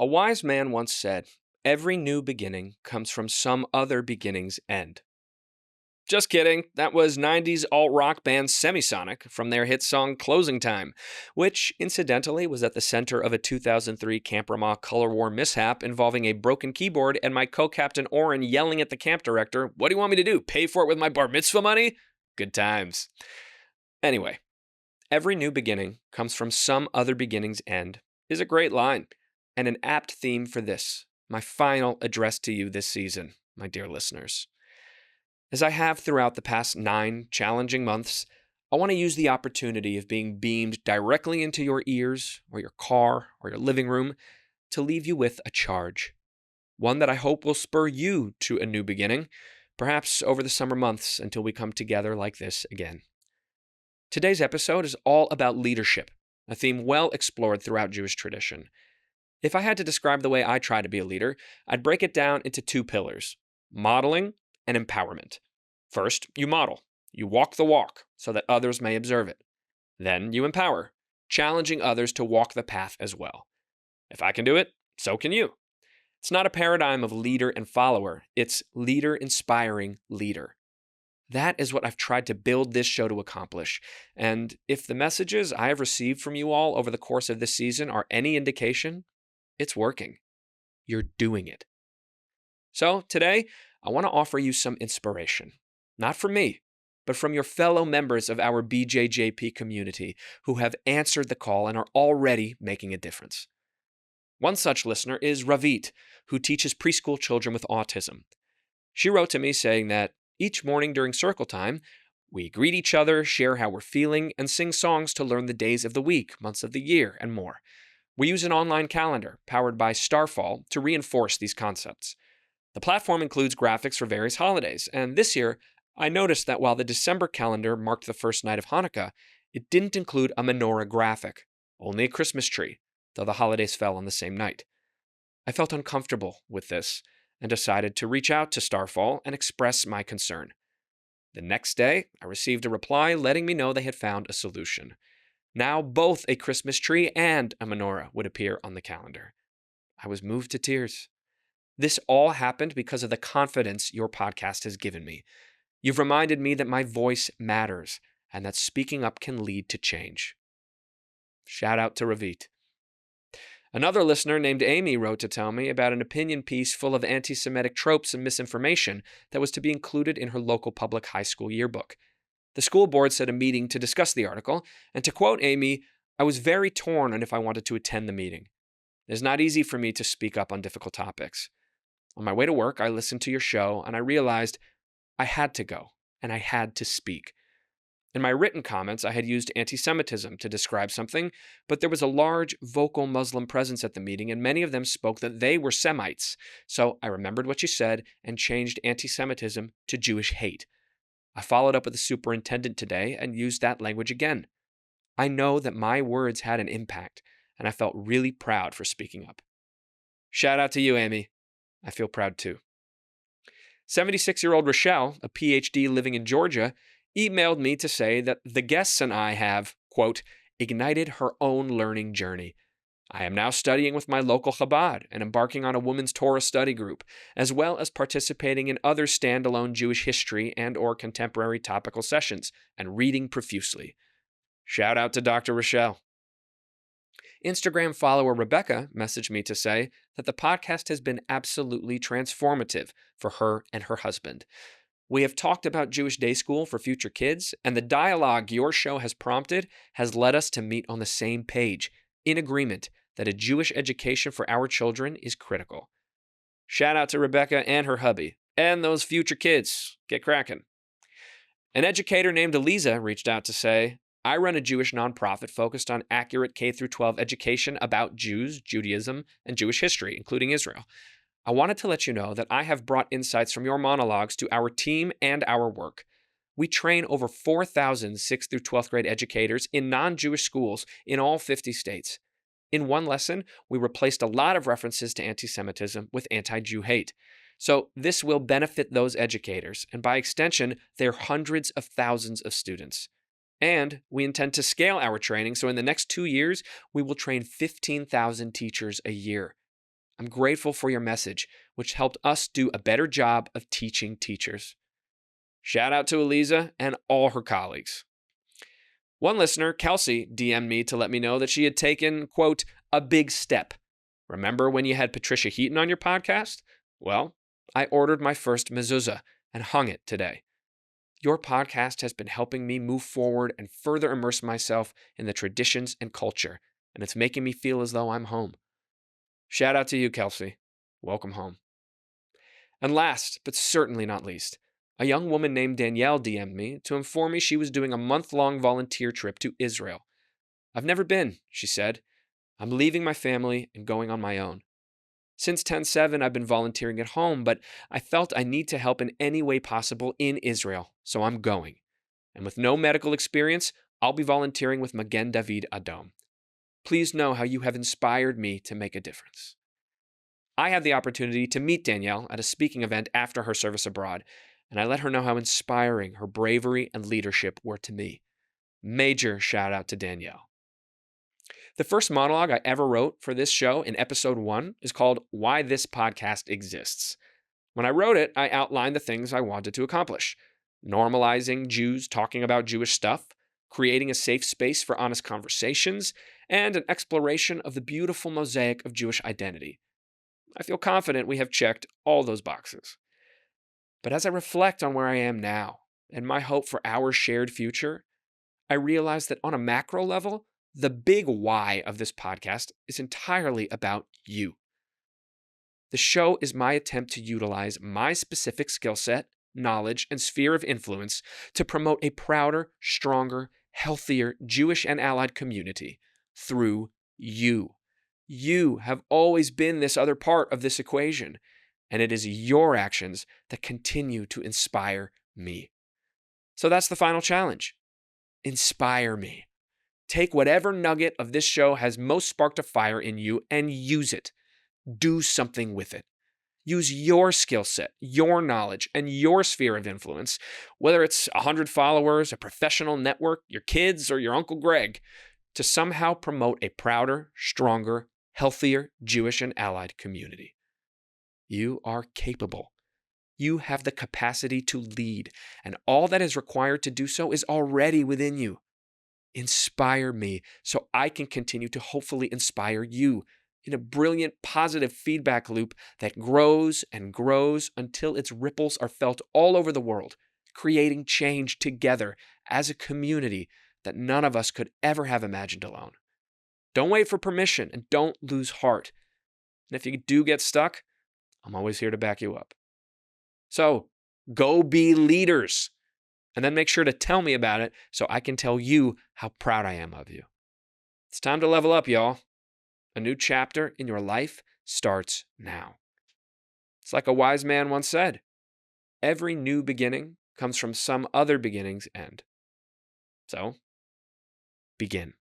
A wise man once said, "Every new beginning comes from some other beginning's end." Just kidding. That was 90s alt rock band Semisonic from their hit song Closing Time, which, incidentally, was at the center of a 2003 Camp Ramah color war mishap involving a broken keyboard and my co captain Oren yelling at the camp director, "What do you want me to do? Pay for it with my bar mitzvah money?" Good times. Anyway, every new beginning comes from some other beginning's end is a great line and an apt theme for this, my final address to you this season, my dear listeners. As I have throughout the past 9 challenging months, I want to use the opportunity of being beamed directly into your ears or your car or your living room to leave you with a charge. One that I hope will spur you to a new beginning, perhaps over the summer months until we come together like this again. Today's episode is all about leadership, a theme well explored throughout Jewish tradition. If I had to describe the way I try to be a leader, I'd break it down into 2 pillars: modeling and empowerment. First, you model. You walk the walk so that others may observe it. Then you empower, challenging others to walk the path as well. If I can do it, so can you. It's not a paradigm of leader and follower, it's leader inspiring leader. That is what I've tried to build this show to accomplish. And if the messages I have received from you all over the course of this season are any indication, it's working. You're doing it. So today, I want to offer you some inspiration. Not from me, but from your fellow members of our BJJP community who have answered the call and are already making a difference. One such listener is Ravit, who teaches preschool children with autism. She wrote to me saying that each morning during circle time, we greet each other, share how we're feeling, and sing songs to learn the days of the week, months of the year, and more. We use an online calendar powered by Starfall to reinforce these concepts. The platform includes graphics for various holidays, and this year, I noticed that while the December calendar marked the first night of Hanukkah, it didn't include a menorah graphic, only a Christmas tree, though the holidays fell on the same night. I felt uncomfortable with this and decided to reach out to Starfall and express my concern. The next day, I received a reply letting me know they had found a solution. Now both a Christmas tree and a menorah would appear on the calendar. I was moved to tears. This all happened because of the confidence your podcast has given me. You've reminded me that my voice matters and that speaking up can lead to change. Shout out to Ravit. Another listener named Amy wrote to tell me about an opinion piece full of anti-Semitic tropes and misinformation that was to be included in her local public high school yearbook. The school board set a meeting to discuss the article, and to quote Amy, "I was very torn on if I wanted to attend the meeting. It's not easy for me to speak up on difficult topics. On my way to work, I listened to your show, and I realized I had to go, and I had to speak. In my written comments, I had used anti-Semitism to describe something, but there was a large vocal Muslim presence at the meeting, and many of them spoke that they were Semites. So I remembered what you said and changed anti-Semitism to Jewish hate. I followed up with the superintendent today and used that language again. I know that my words had an impact, and I felt really proud for speaking up." Shout out to you, Amy. I feel proud too. 76-year-old Rochelle, a PhD living in Georgia, emailed me to say that the guests and I have, quote, ignited her own learning journey. I am now studying with my local Chabad and embarking on a women's Torah study group, as well as participating in other standalone Jewish history and or contemporary topical sessions, and reading profusely. Shout out to Dr. Rochelle. Instagram follower Rebecca messaged me to say that the podcast has been absolutely transformative for her and her husband. We have talked about Jewish day school for future kids, and the dialogue your show has prompted has led us to meet on the same page, in agreement that a Jewish education for our children is critical. Shout out to Rebecca and her hubby, and those future kids. Get cracking. An educator named Eliza reached out to say, "I run a Jewish nonprofit focused on accurate K-12 education about Jews, Judaism, and Jewish history, including Israel. I wanted to let you know that I have brought insights from your monologues to our team and our work. We train over 4,000 6th through 12th grade educators in non-Jewish schools in all 50 states. In one lesson, we replaced a lot of references to anti-Semitism with anti-Jew hate. So this will benefit those educators, and by extension, their hundreds of thousands of students. And we intend to scale our training, so in the next 2 years, we will train 15,000 teachers a year. I'm grateful for your message, which helped us do a better job of teaching teachers. Shout out to Eliza and all her colleagues. One listener, Kelsey, DM'd me to let me know that she had taken, quote, a big step. Remember when you had Patricia Heaton on your podcast? Well, I ordered my first mezuzah and hung it today. Your podcast has been helping me move forward and further immerse myself in the traditions and culture, and it's making me feel as though I'm home. Shout out to you, Kelsey. Welcome home. And last, but certainly not least, a young woman named Danielle DM'd me to inform me she was doing a month-long volunteer trip to Israel. I've never been, she said. I'm leaving my family and going on my own. Since 10/7, I've been volunteering at home, but I felt I need to help in any way possible in Israel, so I'm going. And with no medical experience, I'll be volunteering with Magen David Adom. Please know how you have inspired me to make a difference. I had the opportunity to meet Danielle at a speaking event after her service abroad, and I let her know how inspiring her bravery and leadership were to me. Major shout out to Danielle. The first monologue I ever wrote for this show in episode 1 is called Why This Podcast Exists. When I wrote it, I outlined the things I wanted to accomplish: normalizing Jews talking about Jewish stuff, creating a safe space for honest conversations, and an exploration of the beautiful mosaic of Jewish identity. I feel confident we have checked all those boxes. But as I reflect on where I am now and my hope for our shared future, I realize that on a macro level, the big why of this podcast is entirely about you. The show is my attempt to utilize my specific skill set, knowledge, and sphere of influence to promote a prouder, stronger, healthier Jewish and allied community through you. You have always been this other part of this equation, and it is your actions that continue to inspire me. So that's the final challenge. Inspire me. Take whatever nugget of this show has most sparked a fire in you and use it. Do something with it. Use your skill set, your knowledge, and your sphere of influence, whether it's 100 followers, a professional network, your kids, or your Uncle Greg, to somehow promote a prouder, stronger, healthier Jewish and allied community. You are capable. You have the capacity to lead, and all that is required to do so is already within you. Inspire me so I can continue to hopefully inspire you in a brilliant positive feedback loop that grows and grows until its ripples are felt all over the world, creating change together as a community that none of us could ever have imagined alone. Don't wait for permission and don't lose heart. And if you do get stuck, I'm always here to back you up. So go be leaders. And then make sure to tell me about it so I can tell you how proud I am of you. It's time to level up, y'all. A new chapter in your life starts now. It's like a wise man once said, every new beginning comes from some other beginning's end. So, begin.